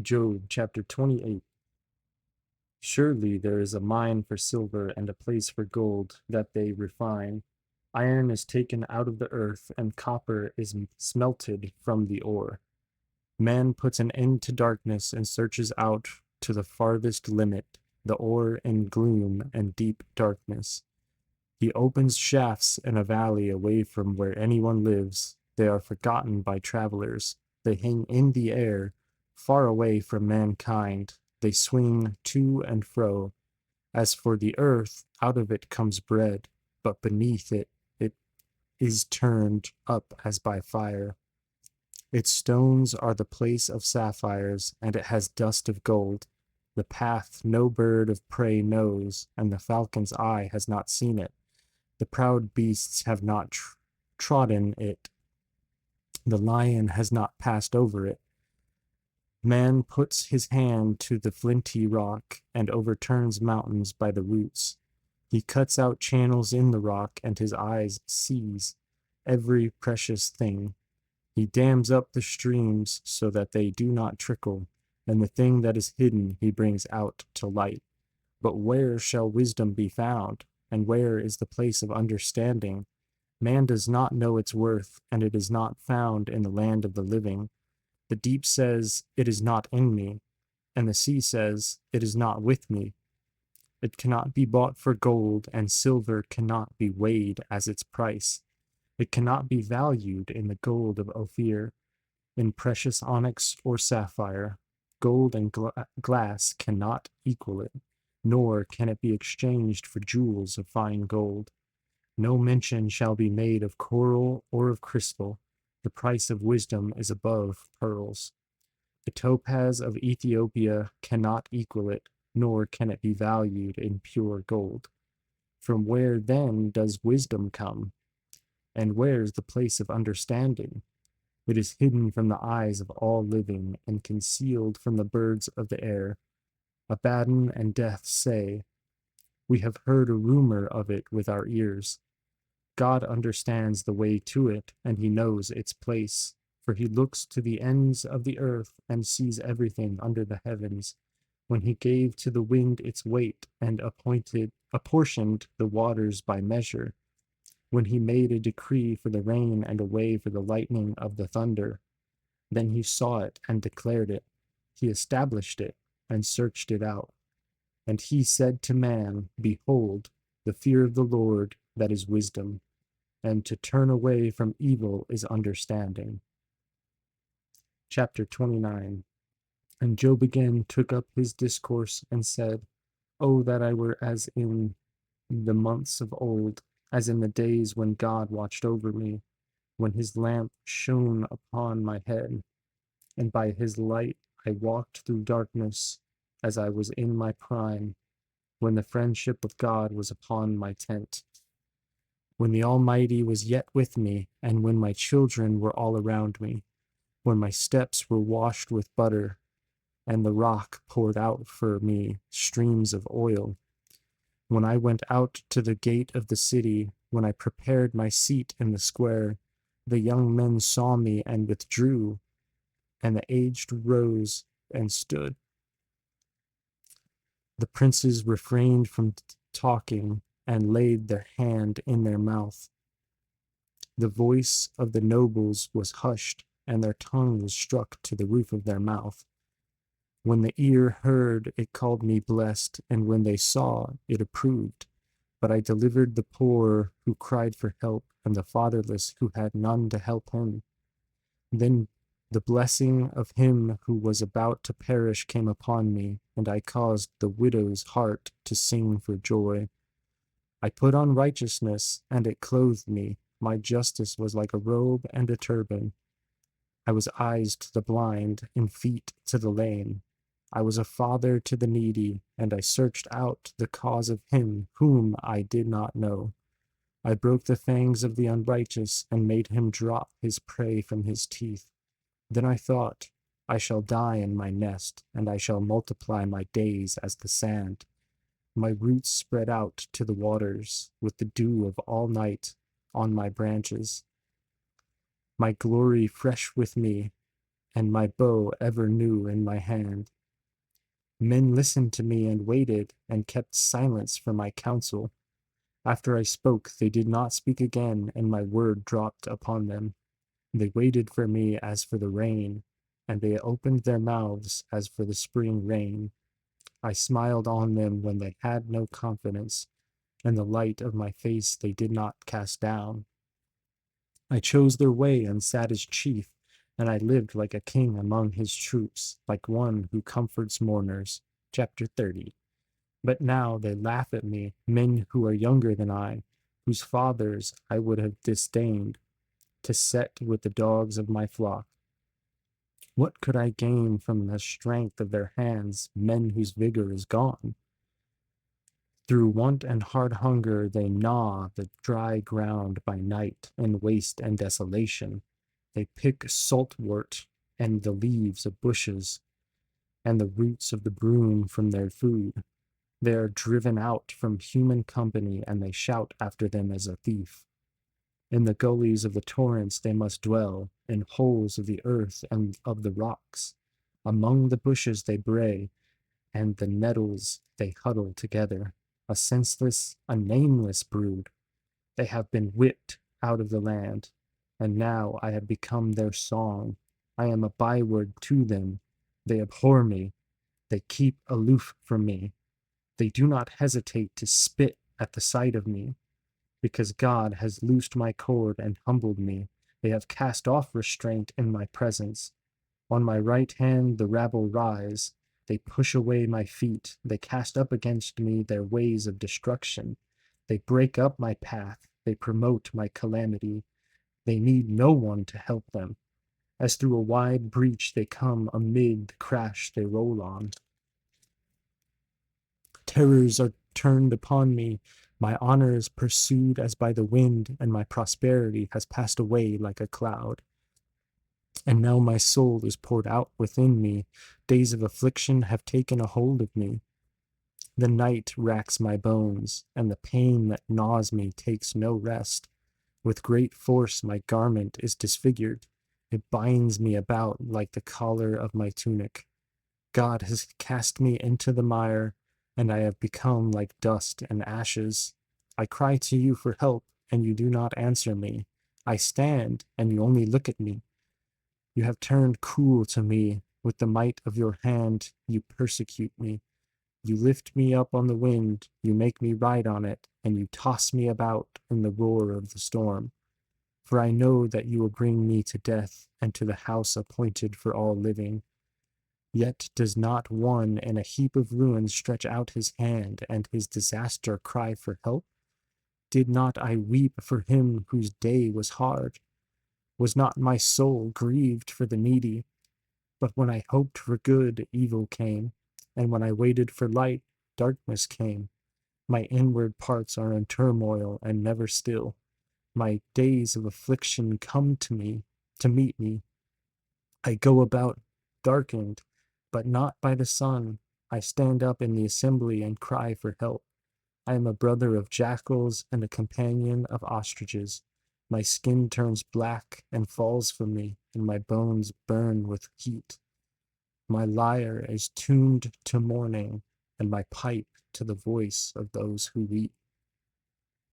Job chapter 28. Surely there is a mine for silver and a place for gold that they refine. Iron is taken out of the earth, and copper is smelted from the ore. Man puts an end to darkness and searches out to the farthest limit, the ore in gloom and deep darkness. He opens shafts in a valley away from where anyone lives. They are forgotten by travelers. They hang in the air, far away from mankind. They swing to and fro. As for the earth, out of it comes bread, but beneath it, it is turned up as by fire. Its stones are the place of sapphires, and it has dust of gold. The path no bird of prey knows, and the falcon's eye has not seen it. The proud beasts have not trodden it. The lion has not passed over it. Man puts his hand to the flinty rock and overturns mountains by the roots. He cuts out channels in the rock, and his eyes sees every precious thing. He dams up the streams so that they do not trickle, and the thing that is hidden he brings out to light. But where shall wisdom be found? And where is the place of understanding? Man does not know its worth, and it is not found in the land of the living. The deep says, "It is not in me," and the sea says, "It is not with me." It cannot be bought for gold, and silver cannot be weighed as its price. It cannot be valued in the gold of Ophir, in precious onyx or sapphire. Gold and glass cannot equal it, nor can it be exchanged for jewels of fine gold. No mention shall be made of coral or of crystal. The price of wisdom is above pearls. The topaz of Ethiopia cannot equal it, nor can it be valued in pure gold. From where then does wisdom come? And where is the place of understanding? It is hidden from the eyes of all living, and concealed from the birds of the air. Abaddon and Death say, "We have heard a rumor of it with our ears." God understands the way to it, and he knows its place, for he looks to the ends of the earth and sees everything under the heavens. When he gave to the wind its weight and apportioned the waters by measure, when he made a decree for the rain and a way for the lightning of the thunder, then he saw it and declared it. He established it and searched it out. And he said to man, "Behold, the fear of the Lord, that is wisdom, and to turn away from evil is understanding." Chapter 29. And Job again took up his discourse and said, "Oh, that I were as in the months of old, as in the days when God watched over me, when his lamp shone upon my head, and by his light I walked through darkness, as I was in my prime, when the friendship of God was upon my tent, when the Almighty was yet with me, and when my children were all around me, when my steps were washed with butter, and the rock poured out for me streams of oil, when I went out to the gate of the city, when I prepared my seat in the square, the young men saw me and withdrew, and the aged rose and stood. The princes refrained from talking and laid their hand in their mouth. The voice of the nobles was hushed, and their tongue was struck to the roof of their mouth. When the ear heard, it called me blessed, and when they saw, it approved. But I delivered the poor who cried for help, and the fatherless who had none to help him. Then the blessing of him who was about to perish came upon me, and I caused the widow's heart to sing for joy. I put on righteousness, and it clothed me. My justice was like a robe and a turban. I was eyes to the blind, and feet to the lame. I was a father to the needy, and I searched out the cause of him whom I did not know. I broke the fangs of the unrighteous, and made him drop his prey from his teeth. Then I thought, I shall die in my nest, and I shall multiply my days as the sand. My roots spread out to the waters, with the dew of all night on my branches. My glory fresh with me, and my bow ever new in my hand. Men listened to me and waited, and kept silence for my counsel. After I spoke, they did not speak again, and my word dropped upon them. They waited for me as for the rain, and they opened their mouths as for the spring rain. I smiled on them when they had no confidence, and the light of my face they did not cast down. I chose their way and sat as chief, and I lived like a king among his troops, like one who comforts mourners. Chapter 30. But now they laugh at me, men who are younger than I, whose fathers I would have disdained to set with the dogs of my flock. What could I gain from the strength of their hands, men whose vigor is gone? Through want and hard hunger they gnaw the dry ground by night in waste and desolation. They pick saltwort and the leaves of bushes and the roots of the broom from their food. They are driven out from human company, and they shout after them as a thief. In the gullies of the torrents they must dwell, in holes of the earth and of the rocks. Among the bushes they bray, and the nettles they huddle together. A senseless, a nameless brood. They have been whipped out of the land, and now I have become their song. I am a byword to them. They abhor me. They keep aloof from me. They do not hesitate to spit at the sight of me. Because God has loosed my cord and humbled me, they have cast off restraint in my presence. On my right hand the rabble rise. They push away my feet. They cast up against me their ways of destruction. They break up my path. They promote my calamity. They need no one to help them. As through a wide breach they come amid the crash they roll on. Terrors are turned upon me. My honor is pursued as by the wind, and my prosperity has passed away like a cloud. And now my soul is poured out within me. Days of affliction have taken a hold of me. The night racks my bones, and the pain that gnaws me takes no rest. With great force my garment is disfigured. It binds me about like the collar of my tunic. God has cast me into the mire, and I have become like dust and ashes. I cry to you for help, and you do not answer me. I stand, and you only look at me. You have turned cool to me. With the might of your hand, you persecute me. You lift me up on the wind, you make me ride on it, and you toss me about in the roar of the storm. For I know that you will bring me to death, and to the house appointed for all living. Yet does not one in a heap of ruins stretch out his hand, and his disaster cry for help? Did not I weep for him whose day was hard? Was not my soul grieved for the needy? But when I hoped for good, evil came, and when I waited for light, darkness came. My inward parts are in turmoil and never still. My days of affliction come to me, to meet me. I go about darkened, but not by the sun. I stand up in the assembly and cry for help. I am a brother of jackals and a companion of ostriches. My skin turns black and falls from me, and my bones burn with heat. My lyre is tuned to mourning, and my pipe to the voice of those who weep.